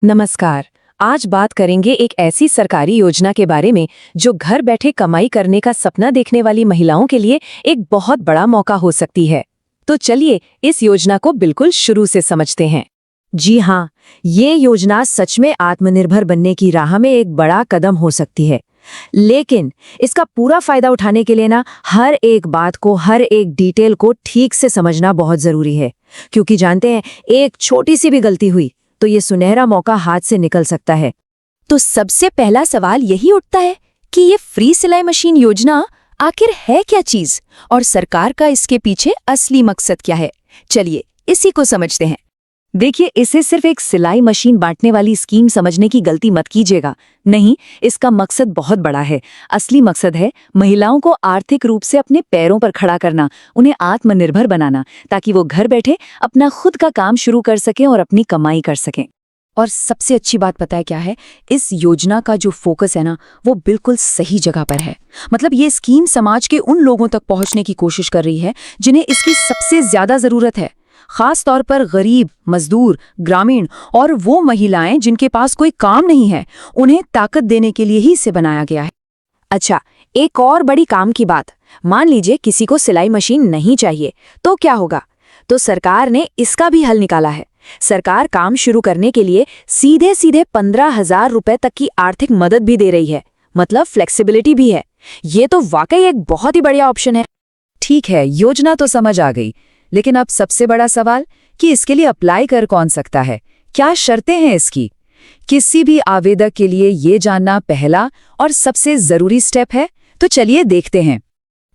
नमस्कार। आज बात करेंगे एक ऐसी सरकारी योजना के बारे में जो घर बैठे कमाई करने का सपना देखने वाली महिलाओं के लिए एक बहुत बड़ा मौका हो सकती है। तो चलिए इस योजना को बिल्कुल शुरू से समझते हैं। जी हाँ, ये योजना सच में आत्मनिर्भर बनने की राह में एक बड़ा कदम हो सकती है। लेकिन इसका पूरा फायदा उठाने के लिए हर एक बात को, हर एक डिटेल को ठीक से समझना बहुत जरूरी है। क्योंकि जानते हैं, एक छोटी सी भी गलती हुई तो ये सुनहरा मौका हाथ से निकल सकता है। तो सबसे पहला सवाल यही उठता है कि ये फ्री सिलाई मशीन योजना आखिर है क्या चीज और सरकार का इसके पीछे असली मकसद क्या है। चलिए इसी को समझते हैं। देखिए, इसे सिर्फ एक सिलाई मशीन बांटने वाली स्कीम समझने की गलती मत कीजिएगा। नहीं, इसका मकसद बहुत बड़ा है। असली मकसद है महिलाओं को आर्थिक रूप से अपने पैरों पर खड़ा करना, उन्हें आत्मनिर्भर बनाना, ताकि वो घर बैठे अपना खुद का काम शुरू कर सकें और अपनी कमाई कर सकें। और सबसे अच्छी बात पता है क्या है, इस योजना का जो फोकस है वो बिल्कुल सही जगह पर है। मतलब ये स्कीम समाज के उन लोगों तक पहुंचने की कोशिश कर रही है जिन्हें इसकी सबसे ज्यादा जरूरत है। खास तौर पर गरीब, मजदूर, ग्रामीण और वो महिलाएं जिनके पास कोई काम नहीं है, उन्हें ताकत देने के लिए ही इसे बनाया गया है। अच्छा, एक और बड़ी काम की बात, मान लीजिए किसी को सिलाई मशीन नहीं चाहिए, तो क्या होगा? तो सरकार ने इसका भी हल निकाला है। सरकार काम शुरू करने के लिए सीधे सीधे 15,000 रुपए तक की आर्थिक मदद भी दे रही है। मतलब फ्लेक्सिबिलिटी भी है। ये तो वाकई एक बहुत ही बढ़िया ऑप्शन है। ठीक है, योजना तो समझ आ गई, लेकिन अब सबसे बड़ा सवाल कि इसके लिए अप्लाई कर कौन सकता है, क्या शर्तें हैं इसकी? किसी भी आवेदक के लिए ये जानना पहला और सबसे जरूरी स्टेप है। तो चलिए देखते हैं।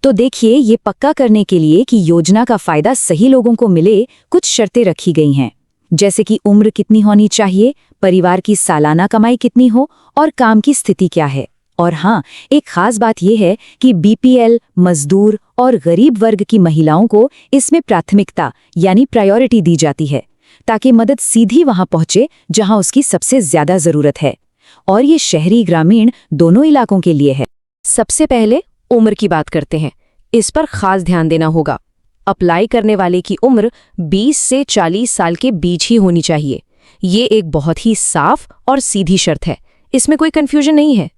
तो देखिए, ये पक्का करने के लिए कि योजना का फायदा सही लोगों को मिले, कुछ शर्तें रखी गई हैं। जैसे कि उम्र कितनी होनी चाहिए, परिवार की सालाना कमाई कितनी हो और काम की स्थिति क्या है। और हाँ, एक खास बात यह है कि बीपीएल, मजदूर और गरीब वर्ग की महिलाओं को इसमें प्राथमिकता यानी प्रायोरिटी दी जाती है, ताकि मदद सीधी वहां पहुंचे जहां उसकी सबसे ज्यादा जरूरत है। और ये शहरी ग्रामीण दोनों इलाकों के लिए है। सबसे पहले उम्र की बात करते हैं। इस पर खास ध्यान देना होगा। अप्लाई करने वाले की उम्र 20 से 40 साल के बीच ही होनी चाहिए। ये एक बहुत ही साफ और सीधी शर्त है, इसमें कोई कंफ्यूजन नहीं है।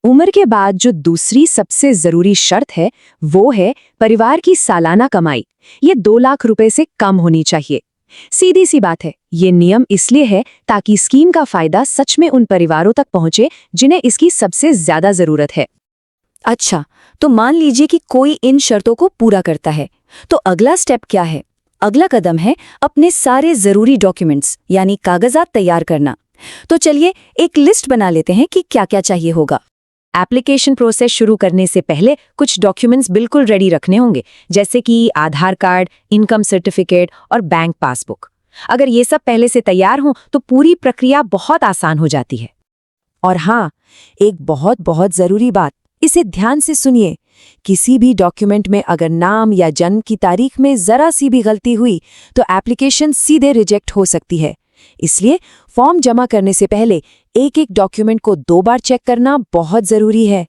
उम्र के बाद जो दूसरी सबसे जरूरी शर्त है वो है परिवार की सालाना कमाई। ये 2 लाख रुपए से कम होनी चाहिए। सीधी सी बात है, ये नियम इसलिए है ताकि स्कीम का फायदा सच में उन परिवारों तक पहुंचे जिन्हें इसकी सबसे ज्यादा जरूरत है। अच्छा, तो मान लीजिए कि कोई इन शर्तों को पूरा करता है, तो अगला स्टेप क्या है? अगला कदम है अपने सारे जरूरी डॉक्यूमेंट्स यानी कागजात तैयार करना। तो चलिए एक लिस्ट बना लेते हैं कि क्या क्या चाहिए होगा। एप्लीकेशन प्रोसेस शुरू करने से पहले कुछ डॉक्यूमेंट्स बिल्कुल रेडी रखने होंगे, जैसे कि आधार कार्ड, इनकम सर्टिफिकेट और बैंक पासबुक। अगर ये सब पहले से तैयार हों तो पूरी प्रक्रिया बहुत आसान हो जाती है। और हाँ, एक बहुत बहुत जरूरी बात, इसे ध्यान से सुनिए। किसी भी डॉक्यूमेंट में अगर नाम या जन्म की तारीख में जरा सी भी गलती हुई तो एप्लीकेशन सीधे रिजेक्ट हो सकती है। इसलिए फॉर्म जमा करने से पहले एक एक डॉक्यूमेंट को 2 बार चेक करना बहुत जरूरी है।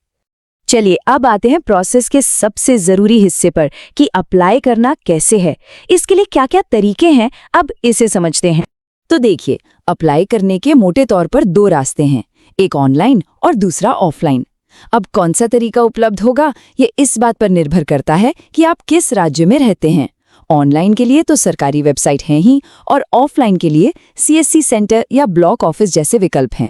चलिए अब आते हैं प्रोसेस के सबसे जरूरी हिस्से पर कि अप्लाई करना कैसे है। इसके लिए क्या क्या तरीके हैं, अब इसे समझते हैं। तो देखिए, अप्लाई करने के मोटे तौर पर 2 रास्ते हैं, एक ऑनलाइन और दूसरा ऑफलाइन। अब कौन सा तरीका उपलब्ध होगा, ये इस बात पर निर्भर करता है कि आप किस राज्य में रहते हैं। ऑनलाइन के लिए तो सरकारी वेबसाइट हैं ही, और ऑफलाइन के लिए सीएससी सेंटर या ब्लॉक ऑफिस जैसे विकल्प हैं।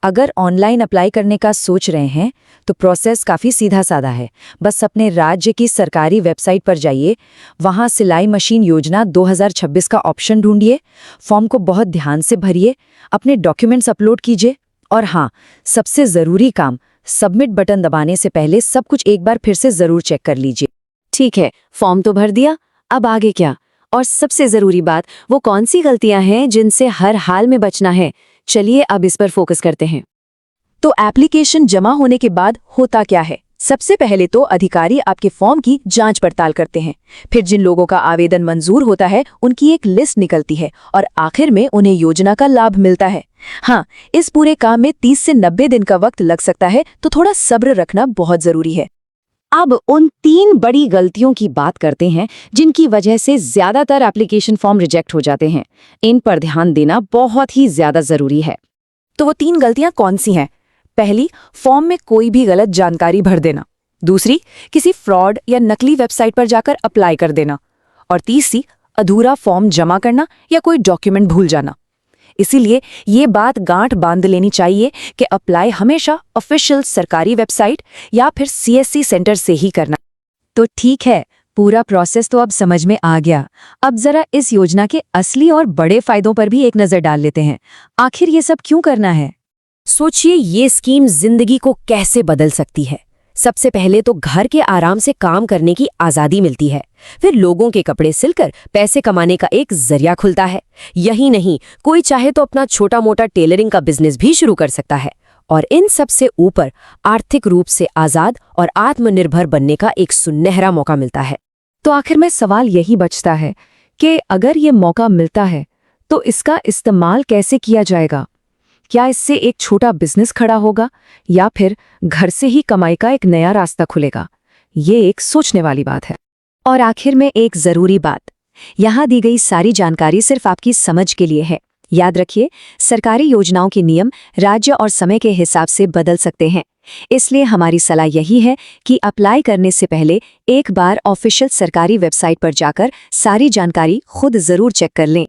अगर ऑनलाइन अप्लाई करने का सोच रहे हैं तो प्रोसेस काफ़ी सीधा साधा है। बस अपने राज्य की सरकारी वेबसाइट पर जाइए, वहां सिलाई मशीन योजना 2026 का ऑप्शन ढूंढिए, फॉर्म को बहुत ध्यान से भरिए, अपने डॉक्यूमेंट्स अपलोड कीजिए। और हाँ, सबसे ज़रूरी काम, सबमिट बटन दबाने से पहले सब कुछ एक बार फिर से ज़रूर चेक कर लीजिए। ठीक है, फॉर्म तो भर दिया, अब आगे क्या? और सबसे ज़रूरी बात, वो कौन सी गलतियां हैं जिनसे हर हाल में बचना है? चलिए अब इस पर फोकस करते हैं। तो एप्लीकेशन जमा होने के बाद होता क्या है? सबसे पहले तो अधिकारी आपके फॉर्म की जांच पड़ताल करते हैं। फिर जिन लोगों का आवेदन मंजूर होता है उनकी एक लिस्ट निकलती है और आखिर में उन्हें योजना का लाभ मिलता है। हाँ, इस पूरे काम में 30 से 90 दिन का वक्त लग सकता है, तो थोड़ा सब्र रखना बहुत जरूरी है। अब उन 3 बड़ी गलतियों की बात करते हैं जिनकी वजह से ज्यादातर एप्लीकेशन फॉर्म रिजेक्ट हो जाते हैं। इन पर ध्यान देना बहुत ही ज्यादा जरूरी है। तो वो 3 गलतियां कौन सी हैं? पहली, फॉर्म में कोई भी गलत जानकारी भर देना। दूसरी, किसी फ्रॉड या नकली वेबसाइट पर जाकर अप्लाई कर देना। और तीसरी, अधूरा फॉर्म जमा करना या कोई डॉक्यूमेंट भूल जाना। इसीलिए ये बात गांठ बांध लेनी चाहिए कि अप्लाई हमेशा ऑफिशियल सरकारी वेबसाइट या फिर CSC सेंटर से ही करना। तो ठीक है, पूरा प्रोसेस तो अब समझ में आ गया। अब जरा इस योजना के असली और बड़े फायदों पर भी एक नजर डाल लेते हैं। आखिर ये सब क्यों करना है? सोचिए ये स्कीम जिंदगी को कैसे बदल सकती है। सबसे पहले तो घर के आराम से काम करने की आजादी मिलती है। फिर लोगों के कपड़े सिलकर पैसे कमाने का एक जरिया खुलता है। यही नहीं, कोई चाहे तो अपना छोटा मोटा टेलरिंग का बिजनेस भी शुरू कर सकता है। और इन सब से ऊपर आर्थिक रूप से आजाद और आत्मनिर्भर बनने का एक सुनहरा मौका मिलता है। तो आखिर में सवाल यही बचता है कि अगर ये मौका मिलता है तो इसका इस्तेमाल कैसे किया जाएगा? क्या इससे एक छोटा बिजनेस खड़ा होगा या फिर घर से ही कमाई का एक नया रास्ता खुलेगा? ये एक सोचने वाली बात है। और आखिर में एक जरूरी बात, यहाँ दी गई सारी जानकारी सिर्फ आपकी समझ के लिए है। याद रखिए, सरकारी योजनाओं के नियम राज्य और समय के हिसाब से बदल सकते हैं। इसलिए हमारी सलाह यही है कि अप्लाई करने से पहले एक बार ऑफिशियल सरकारी वेबसाइट पर जाकर सारी जानकारी खुद जरूर चेक कर लें।